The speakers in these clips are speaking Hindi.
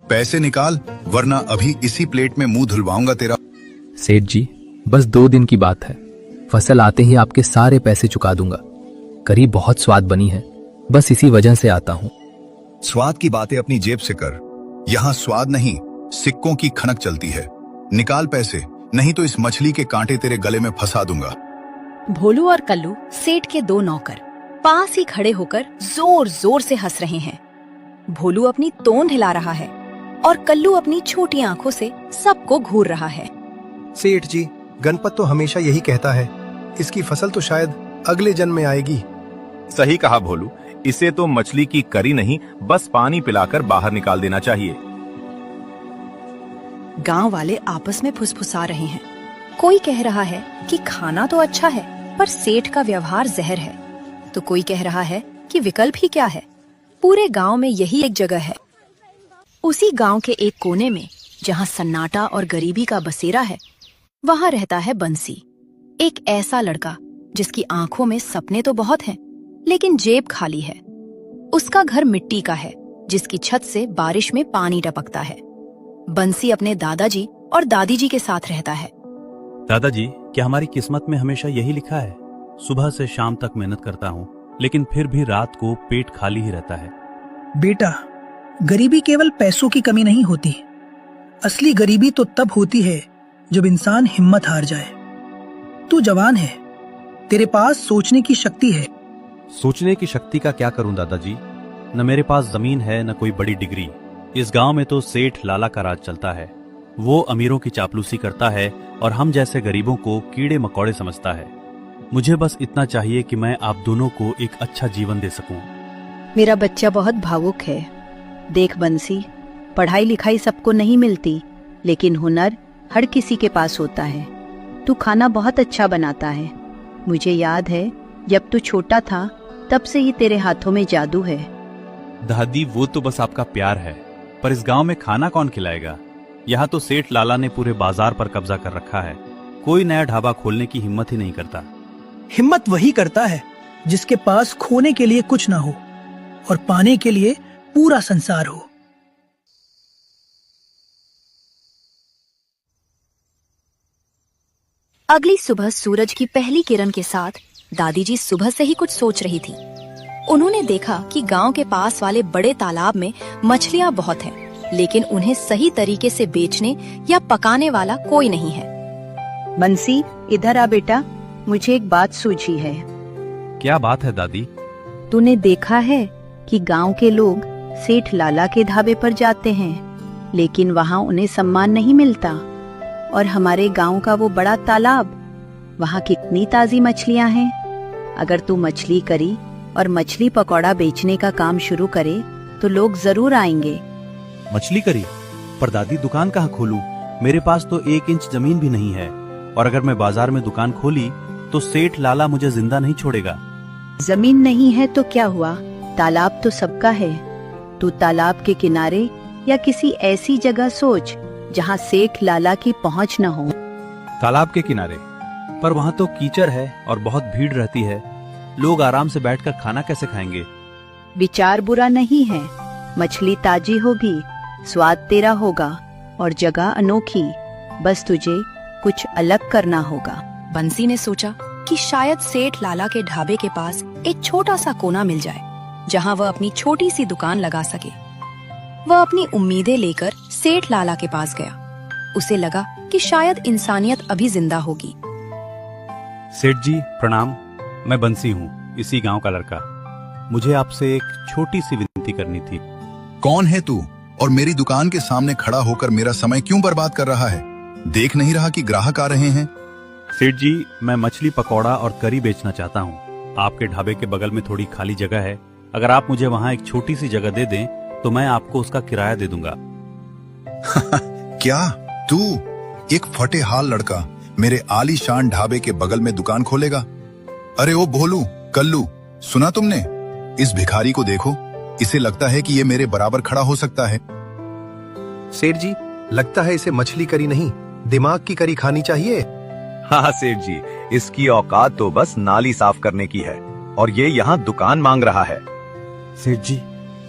पैसे निकाल, वरना अभी इसी प्लेट में मुंह धुलवाऊंगा तेरा। सेठ जी, बस 2 दिन की बात है, फसल आते ही आपके सारे पैसे चुका दूंगा। करी बहुत स्वाद बनी है, बस इसी वजह से आता हूँ। स्वाद की बातें अपनी जेब से कर, यहाँ स्वाद नहीं सिक्कों की खनक चलती है। निकाल पैसे, नहीं तो इस मछली के कांटे तेरे गले में फंसा दूंगा। भोलू और कल्लू सेठ के 2 नौकर पास ही खड़े होकर जोर जोर से हंस रहे हैं। भोलू अपनी तोंद हिला रहा है और कल्लू अपनी छोटी आंखों से सबको घूर रहा है। सेठ जी, गणपत तो हमेशा यही कहता है, इसकी फसल तो शायद अगले जन्म में आएगी। सही कहा भोलू, इसे तो मछली की करी नहीं, बस पानी पिलाकर बाहर निकाल देना चाहिए। गांव वाले आपस में फुसफुसा रहे हैं। कोई कह रहा है कि खाना तो अच्छा है, पर सेठ का व्यवहार जहर है, तो कोई कह रहा है कि विकल्प ही क्या है। पूरे गांव में यही एक जगह है। उसी गांव के एक कोने में, जहां सन्नाटा और गरीबी का बसेरा है, वहां रहता है बंसी, एक ऐसा लड़का जिसकी आंखों में सपने तो बहुत हैं, लेकिन जेब खाली है। उसका घर मिट्टी का है, जिसकी छत से बारिश में पानी टपकता है। बंसी अपने दादाजी और दादी जी के साथ रहता है। दादाजी, क्या हमारी किस्मत में हमेशा यही लिखा है? सुबह से शाम तक मेहनत करता हूँ, लेकिन फिर भी रात को पेट खाली ही रहता है। बेटा, गरीबी केवल पैसों की कमी नहीं होती। असली गरीबी तो तब होती है जब इंसान हिम्मत हार जाए। तू जवान है, तेरे पास सोचने की शक्ति है। सोचने की शक्ति का क्या करूं दादाजी? न मेरे पास जमीन है, न कोई बड़ी डिग्री। इस गांव में तो सेठ लाला का राज चलता है। वो अमीरों की चापलूसी करता है और हम जैसे गरीबों को कीड़े मकोड़े समझता है। मुझे बस इतना चाहिए कि मैं आप दोनों को एक अच्छा जीवन दे सकूं। मेरा बच्चा बहुत भावुक है। देख बंसी, पढ़ाई लिखाई सबको नहीं मिलती, लेकिन हुनर हर किसी के पास होता है। तू खाना बहुत अच्छा बनाता है। मुझे याद है, जब तू छोटा था तब से ही तेरे हाथों में जादू है। दादी, वो तो बस आपका प्यार है, पर इस गांव में खाना कौन खिलाएगा? यहाँ तो सेठ लाला ने पूरे बाजार पर कब्जा कर रखा है। कोई नया ढाबा खोलने की हिम्मत ही नहीं करता। हिम्मत वही करता है जिसके पास खोने के लिए कुछ ना हो और पाने के लिए पूरा संसार हो। अगली सुबह सूरज की पहली किरण के साथ दादी जी सुबह से ही कुछ सोच रही थी। उन्होंने देखा कि गांव के पास वाले बड़े तालाब में मछलियां बहुत हैं, लेकिन उन्हें सही तरीके से बेचने या पकाने वाला कोई नहीं है। बंसी, इधर आ बेटा, मुझे एक बात सूझी है। क्या बात है दादी? तूने देखा है कि गांव के लोग सेठ लाला के ढाबे पर जाते हैं, लेकिन वहाँ उन्हें सम्मान नहीं मिलता। और हमारे गांव का वो बड़ा तालाब, वहाँ कितनी ताजी मछलियाँ हैं। अगर तू मछली करी और मछली पकौड़ा बेचने का काम शुरू करे तो लोग जरूर आएंगे। मछली करी? पर दादी, दुकान कहाँ खोलूं? मेरे पास तो 1 इंच जमीन भी नहीं है, और अगर मैं बाजार में दुकान खोली तो सेठ लाला मुझे जिंदा नहीं छोड़ेगा। जमीन नहीं है तो क्या हुआ, तालाब तो सबका है। तू तालाब के किनारे या किसी ऐसी जगह सोच जहाँ सेठ लाला की पहुँच न हो। तालाब के किनारे? पर वहाँ तो कीचड़ है और बहुत भीड़ रहती है। लोग आराम से बैठकर खाना कैसे खाएंगे? विचार बुरा नहीं है। मछली ताजी होगी, स्वाद तेरा होगा और जगह अनोखी। बस तुझे कुछ अलग करना होगा। बंसी ने सोचा कि शायद सेठ लाला के ढाबे के पास एक छोटा सा कोना मिल जाए, जहां वह अपनी छोटी सी दुकान लगा सके। वह अपनी उम्मीदें लेकर सेठ लाला के पास गया। उसे लगा कि शायद इंसानियत अभी जिंदा होगी। सेठ जी प्रणाम, मैं बंसी हूँ, इसी गांव का लड़का। मुझे आपसे एक छोटी सी विनती करनी थी। कौन है तू और मेरी दुकान के सामने खड़ा होकर मेरा समय क्यों बर्बाद कर रहा है? देख नहीं रहा कि ग्राहक आ रहे हैं? सेठ जी, मैं मछली पकौड़ा और करी बेचना चाहता हूँ। आपके ढाबे के बगल में थोड़ी खाली जगह है। अगर आप मुझे वहाँ एक छोटी सी जगह दे दें तो मैं आपको उसका किराया दे दूंगा। क्या तू, एक फटे हाल लड़का, मेरे आलीशान ढाबे के बगल में दुकान खोलेगा? अरे ओ भोलू, कल्लू, सुना तुमने? इस भिखारी को देखो, इसे लगता है कि ये मेरे बराबर खड़ा हो सकता है। सेठ जी, लगता है इसे मछली करी नहीं, दिमाग की करी खानी चाहिए। हाँ सेठ जी, इसकी औकात तो बस नाली साफ करने की है, और ये यहाँ दुकान मांग रहा है। सेठ जी,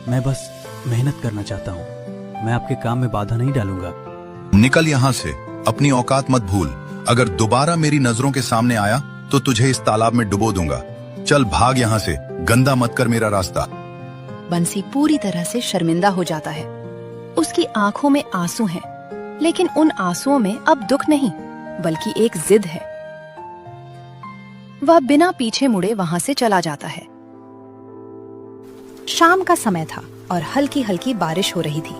मैं बस मेहनत करना चाहता हूँ। मैं आपके काम में बाधा नहीं डालूंगा। निकल यहाँ से, अपनी औकात मत भूल। अगर दोबारा मेरी नजरों के सामने आया तो तुझे इस तालाब में डुबो दूंगा। चल भाग यहाँ से, गंदा मत कर मेरा रास्ता। बंसी पूरी तरह से शर्मिंदा हो जाता है। उसकी आंखों में आंसू हैं, लेकिन उन आंसुओं में अब दुख नहीं बल्कि एक जिद है। वह बिना पीछे मुड़े वहां से चला जाता है। शाम का समय था और हल्की हल्की बारिश हो रही थी।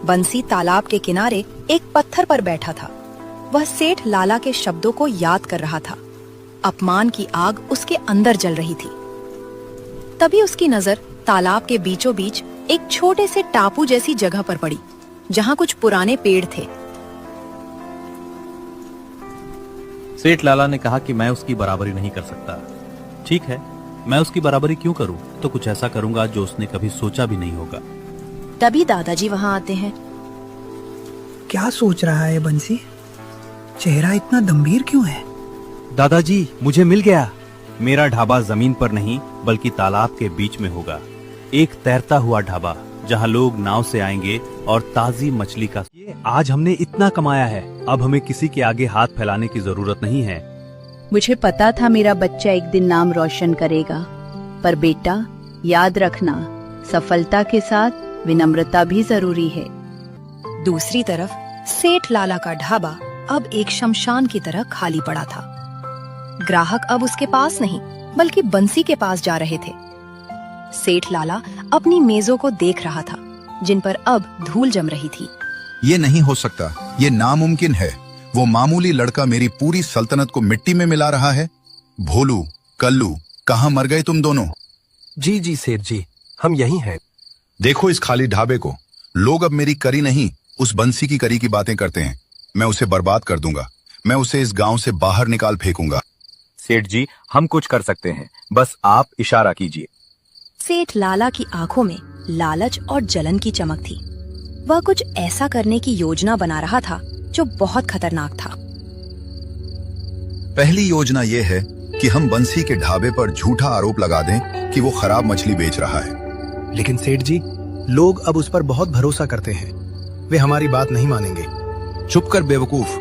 बंसी तालाब के किनारे एक पत्थर पर बैठा था। वह सेठ लाला के शब्दों को याद कर रहा था। अपमान की आग उसके अंदर जल रही थी। तभी उसकी नजर तालाब के बीचों बीच एक छोटे से टापू जैसी जगह पर पड़ी, जहां कुछ पुराने पेड़ थे। सेठ लाला ने कहा कि मैं उसकी बराबरी नहीं कर सकता। ठीक है, मैं उसकी बराबरी क्यों करूं? तो कुछ ऐसा करूंगा जो उसने कभी सोचा भी नहीं होगा। तभी दादाजी वहां आते हैं। क्या सोच रहा है बंसी? चेहरा इतना गंभीर क्यों है? दादाजी, मुझे मिल गया। मेरा ढाबा जमीन पर नहीं बल्कि तालाब के बीच में होगा। एक तैरता हुआ ढाबा जहां लोग नाव से आएंगे और ताजी मछली का। आज हमने इतना कमाया है, अब हमें किसी के आगे हाथ फैलाने की जरूरत नहीं है। मुझे पता था मेरा बच्चा एक दिन नाम रोशन करेगा, पर बेटा याद रखना, सफलता के साथ विनम्रता भी जरूरी है। दूसरी तरफ सेठ लाला का ढाबा अब एक शमशान की तरह खाली पड़ा था। ग्राहक अब उसके पास नहीं बल्कि बंसी के पास जा रहे थे। सेठ लाला अपनी मेजों को देख रहा था, जिन पर अब धूल जम रही थी। ये नहीं हो सकता, ये नामुमकिन है। वो मामूली लड़का मेरी पूरी सल्तनत को मिट्टी में मिला रहा है। भोलू, कल्लू, कहाँ मर गए तुम दोनों? जी जी सेठ जी, हम यहीं हैं। देखो इस खाली ढाबे को। लोग अब मेरी करी नहीं, उस बंसी की करी की बातें करते हैं। मैं उसे बर्बाद कर दूंगा। मैं उसे इस गांव से बाहर निकाल फेंकूंगा। सेठ जी, हम कुछ कर सकते हैं, बस आप इशारा कीजिए। सेठ लाला की आंखों में लालच और जलन की चमक थी। वह कुछ ऐसा करने की योजना बना रहा था जो बहुत खतरनाक था। पहली योजना यह है कि हम बंसी के ढाबे पर झूठा आरोप लगा दें कि वो खराब मछली बेच रहा है। लेकिन सेठ जी, लोग अब उस पर बहुत भरोसा करते हैं। वे हमारी बात नहीं मानेंगे। चुप कर बेवकूफ।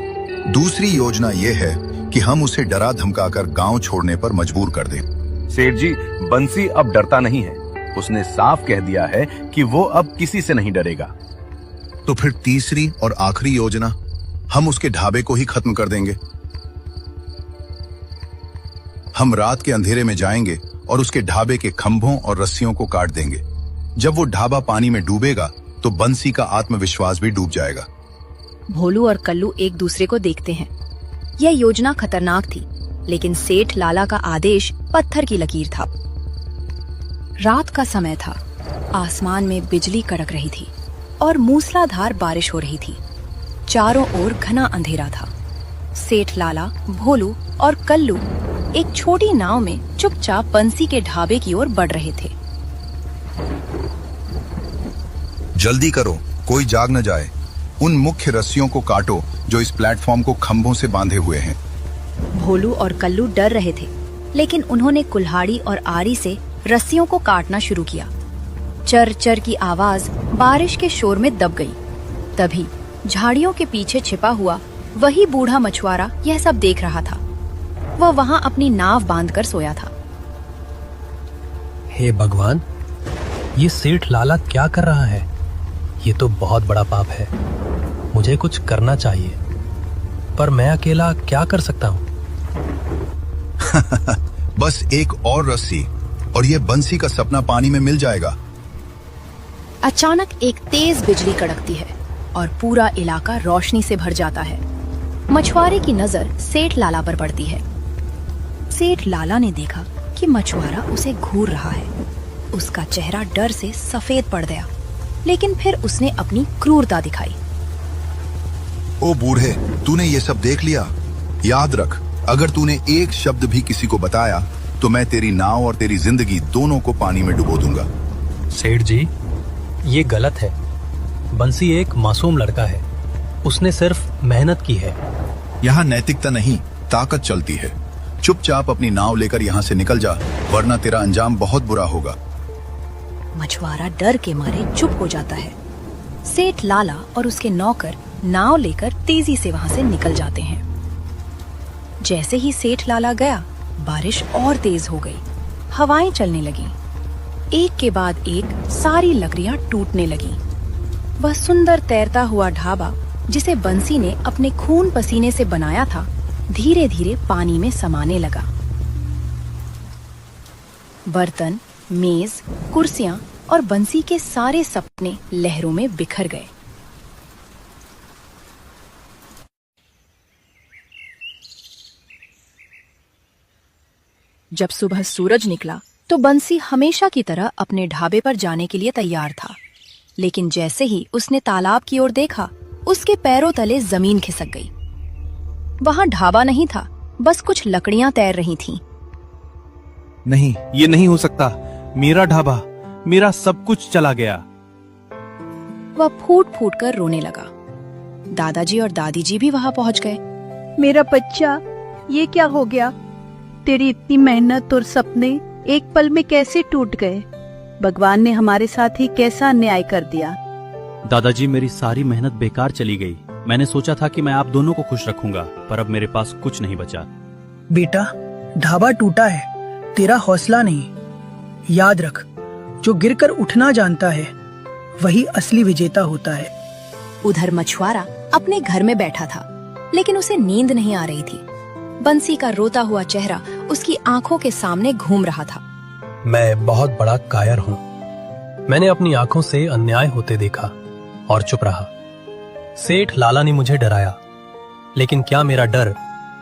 दूसरी योजना यह है कि हम उसे डरा धमकाकर गांव छोड़ने पर मजबूर कर दें। सेठ जी, बंसी अब डरता नहीं है। उसने साफ कह दिया है कि वो अब किसी से नहीं डरेगा। तो फिर तीसरी और आखिरी योजना, हम उसके ढाबे को ही खत्म कर देंगे। हम रात के अंधेरे में जाएंगे और उसके ढाबे के खंभों और रस्सियों को काट देंगे। जब वो ढाबा पानी में डूबेगा तो बंसी का आत्मविश्वास भी डूब जाएगा। भोलू और कल्लू एक दूसरे को देखते हैं। यह योजना खतरनाक थी, लेकिन सेठ लाला का आदेश पत्थर की लकीर था। रात का समय था। आसमान में बिजली कड़क रही थी और मूसलाधार बारिश हो रही थी। चारों ओर घना अंधेरा था। सेठ लाला, भोलू और कल्लू एक छोटी नाव में चुपचाप बंसी के ढाबे की ओर बढ़ रहे थे। जल्दी करो, कोई जाग न जाए। उन मुख्य रस्सियों को काटो जो इस प्लेटफॉर्म को खंभों से बांधे हुए हैं। भोलू और कल्लू डर रहे थे, लेकिन उन्होंने कुल्हाड़ी और आरी से रस्सियों को काटना शुरू किया। चर चर की आवाज बारिश के शोर में दब गई। तभी झाड़ियों के पीछे छिपा हुआ वही बूढ़ा मछुआरा यह सब देख रहा था। वह वहां अपनी नाव बांधकर सोया था। हे भगवान, ये सेठ लाला क्या कर रहा है? ये तो बहुत बड़ा पाप है। मुझे कुछ करना चाहिए, पर मैं अकेला क्या कर सकता हूँ? बस एक और रस्सी और ये बंसी का सपना पानी में मिल जाएगा। अचानक एक तेज बिजली कड़कती है और पूरा इलाका रोशनी से भर जाता है। मछुआरे की नजर सेठ लाला पर पड़ती है। सेठ लाला ने देखा कि मछुआरा उसे घूर रहा है। उसका चेहरा डर से सफेद पड़ गया, लेकिन फिर उसने अपनी क्रूरता दिखाई। ओ बूढ़े, तूने ये सब देख लिया? याद रख, अगर तूने एक शब्द भी किसी को बताया तो मैं तेरी नाव और तेरी जिंदगी दोनों को पानी में डुबो दूंगा। सेठ जी, ये गलत है। बंसी एक मासूम लड़का है। उसने सिर्फ मेहनत की है। यहाँ नैतिकता नहीं, ताकत चलती है। चुपचाप अपनी नाव लेकर यहाँ से निकल जा, वरना तेरा अंजाम बहुत बुरा होगा। मछुआरा डर के मारे चुप हो जाता है। सेठ लाला और उसके नौकर नाव लेकर तेजी से वहां से निकल जाते हैं। जैसे ही सेठ लाला गया, बारिश और तेज हो गई, हवाएं चलने लगीं। एक के बाद एक सारी लकड़ियां टूटने लगीं। वह सुंदर तैरता हुआ ढाबा, जिसे बंसी ने अपने खून पसीने से बनाया था, धीरे धीरे पानी में समाने लगा। बर्तन, मेज, कुर्सियां और बंसी के सारे सपने लहरों में बिखर गए। जब सुबह सूरज निकला तो बंसी हमेशा की तरह अपने ढाबे पर जाने के लिए तैयार था, लेकिन जैसे ही उसने तालाब की ओर देखा, उसके पैरों तले जमीन खिसक गई। वहां ढाबा नहीं था, बस कुछ लकड़ियां तैर रही थीं। नहीं, ये नहीं हो सकता। मेरा ढाबा, मेरा सब कुछ चला गया। वह फूट फूट कर रोने लगा। दादाजी और दादी जी भी वहां पहुंच गए। मेरा बच्चा, ये क्या हो गया? तेरी इतनी मेहनत और सपने एक पल में कैसे टूट गए? भगवान ने हमारे साथ ही कैसा अन्याय कर दिया। दादाजी, मेरी सारी मेहनत बेकार चली गई। मैंने सोचा था कि मैं आप दोनों को खुश रखूंगा, पर अब मेरे पास कुछ नहीं बचा। बेटा, ढाबा टूटा है, तेरा हौसला नहीं। याद रख, जो गिरकर उठना जानता है वही असली विजेता होता है। उधर मछुआरा अपने घर में बैठा था, लेकिन उसे नींद नहीं आ रही थी। बंसी का रोता हुआ चेहरा उसकी आंखों के सामने घूम रहा था। मैं बहुत बड़ा कायर हूँ। मैंने अपनी आंखों से अन्याय होते देखा और चुप रहा। सेठ लाला ने मुझे डराया, लेकिन क्या मेरा डर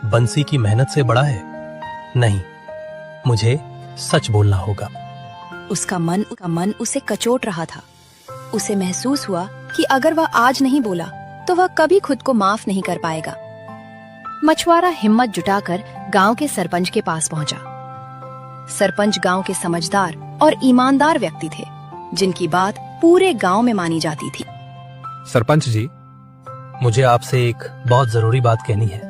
बंसी की मेहनत से बड़ा है? नहीं, मुझे सच बोलना होगा। उसका मन उसे कचोट रहा था। उसे महसूस हुआ कि अगर वह आज नहीं बोला तो वह कभी खुद को माफ नहीं कर पाएगा। मछुआरा हिम्मत जुटाकर गांव के सरपंच के पास पहुंचा। सरपंच गांव के समझदार और ईमानदार व्यक्ति थे, जिनकी बात पूरे गांव में मानी जाती थी। सरपंच जी, मुझे आपसे एक बहुत जरूरी बात कहनी है।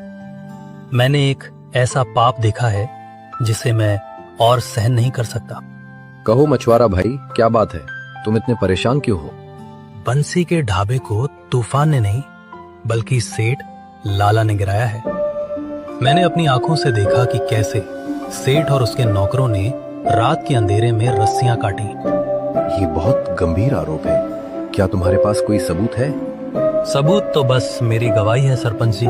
मैंने एक ऐसा पाप देखा है जिसे मैं और सहन नहीं कर सकता। कहो मछुआरा भाई, क्या बात है? तुम इतने परेशान क्यों हो? बंसी के ढाबे को तूफान ने नहीं, बल्कि सेठ लाला ने गिराया है। मैंने अपनी आंखों से देखा कि कैसे सेठ और उसके नौकरों ने रात के अंधेरे में रस्सियां काटी। ये बहुत गंभीर आरोप है। क्या तुम्हारे पास कोई सबूत है? सबूत तो बस मेरी गवाही है सरपंच जी,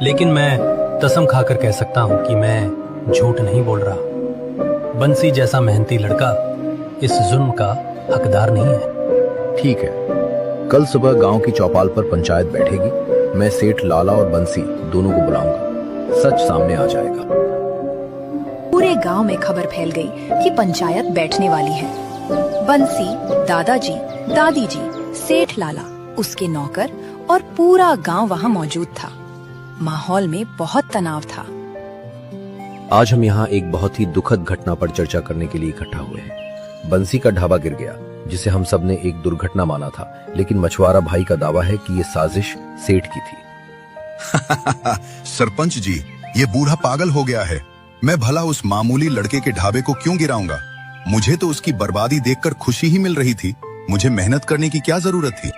लेकिन मैं कसम खाकर कह सकता हूँ कि मैं झूठ नहीं बोल रहा। बंसी जैसा मेहनती लड़का इस जुल्म का हकदार नहीं है। ठीक है, कल सुबह गांव की चौपाल पर पंचायत बैठेगी। मैं सेठ लाला और बंसी दोनों को बुलाऊंगा। सच सामने आ जाएगा। पूरे गांव में खबर फैल गई कि पंचायत बैठने वाली है। बंसी, दादाजी, दादी जी, सेठ लाला, उसके नौकर और पूरा गांव वहां मौजूद था। माहौल में बहुत तनाव था। आज हम यहाँ एक बहुत ही दुखद घटना पर चर्चा करने के लिए इकट्ठा हुए हैं। बंसी का ढाबा गिर गया, जिसे हम सब ने एक दुर्घटना माना था, लेकिन मछुआरा भाई का दावा है कि ये साजिश सेठ की थी। सरपंच जी, ये बूढ़ा पागल हो गया है। मैं भला उस मामूली लड़के के ढाबे को क्यों गिराऊंगा? मुझे तो उसकी बर्बादी देखकर खुशी ही मिल रही थी। मुझे मेहनत करने की क्या जरूरत थी?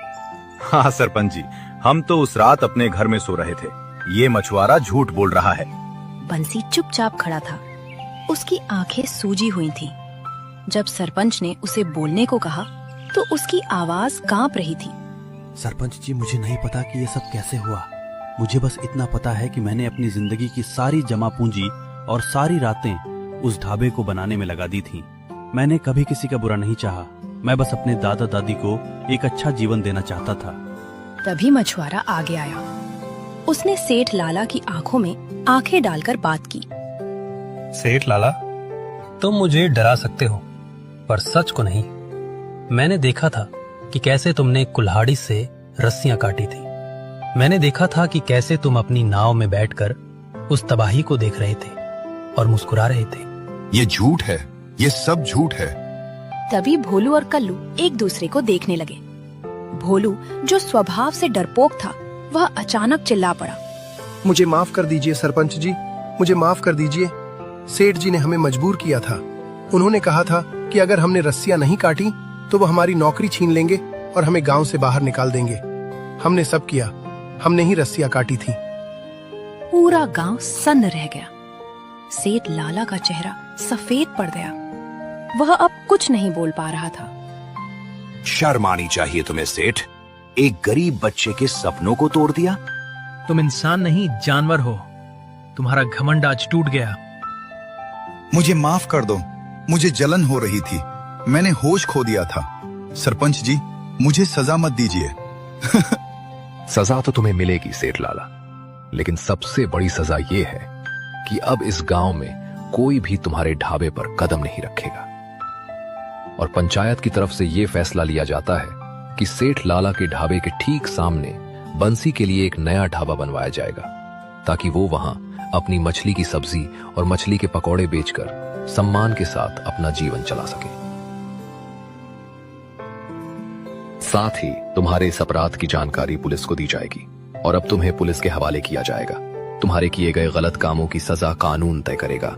हाँ सरपंच जी, हम तो उस रात अपने घर में सो रहे थे। ये मछुआरा झूठ बोल रहा है। बंसी चुपचाप खड़ा था। उसकी आंखें सूजी हुई थीं। जब सरपंच ने उसे बोलने को कहा तो उसकी आवाज कांप रही थी। सरपंच जी, मुझे नहीं पता कि ये सब कैसे हुआ। मुझे बस इतना पता है कि मैंने अपनी जिंदगी की सारी जमा पूंजी और सारी रातें उस ढाबे को बनाने में लगा दी थी। मैंने कभी किसी का बुरा नहीं चाहा। मैं बस अपने दादा दादी को एक अच्छा जीवन देना चाहता था। तभी मछुआरा आगे आया। उसने सेठ लाला की आंखों में आंखें डालकर बात की। सेठ लाला, तुम मुझे डरा सकते हो, पर सच को नहीं। मैंने देखा था कि कैसे तुमने कुल्हाड़ी से रस्सियां काटी थी। मैंने देखा था कि कैसे तुम अपनी नाव में बैठकर उस तबाही को देख रहे थे और मुस्कुरा रहे थे। ये झूठ है, ये सब झूठ है। तभी भोलू और कल्लू एक दूसरे को देखने लगे। भोलू, जो स्वभाव से डरपोक था, वह अचानक चिल्ला पड़ा। मुझे माफ कर दीजिए सरपंच जी, मुझे माफ कर दीजिए। सेठ जी ने हमें मजबूर किया था। उन्होंने कहा था कि अगर हमने रस्सियां नहीं काटी तो वो हमारी नौकरी छीन लेंगे और हमें गांव से बाहर निकाल देंगे। हमने सब किया, हमने ही रस्सियां काटी थी। पूरा गांव सन्न रह गया। सेठ लाला का चेहरा सफेद पड़ गया। वह अब कुछ नहीं बोल पा रहा था। शर्म आनी चाहिए तुम्हें सेठ, एक गरीब बच्चे के सपनों को तोड़ दिया। तुम इंसान नहीं जानवर हो। तुम्हारा घमंड आज टूट गया। मुझे माफ कर दो, मुझे जलन हो रही थी, मैंने होश खो दिया था। सरपंच जी, मुझे सजा मत दीजिए। सजा तो तुम्हें मिलेगी सेठ लाला, लेकिन सबसे बड़ी सजा ये है कि अब इस गांव में कोई भी तुम्हारे ढाबे पर कदम नहीं रखेगा। और पंचायत की तरफ से यह फैसला लिया जाता है कि सेठ लाला के ढाबे के ठीक सामने बंसी के लिए एक नया ढाबा बनवाया जाएगा, ताकि वो वहां अपनी मछली की सब्जी और मछली के पकौड़े बेचकर सम्मान के साथ अपना जीवन चला सके। साथ ही तुम्हारे इस अपराध की जानकारी पुलिस को दी जाएगी और अब तुम्हें पुलिस के हवाले किया जाएगा। तुम्हारे किए गए गलत कामों की सजा कानून तय करेगा।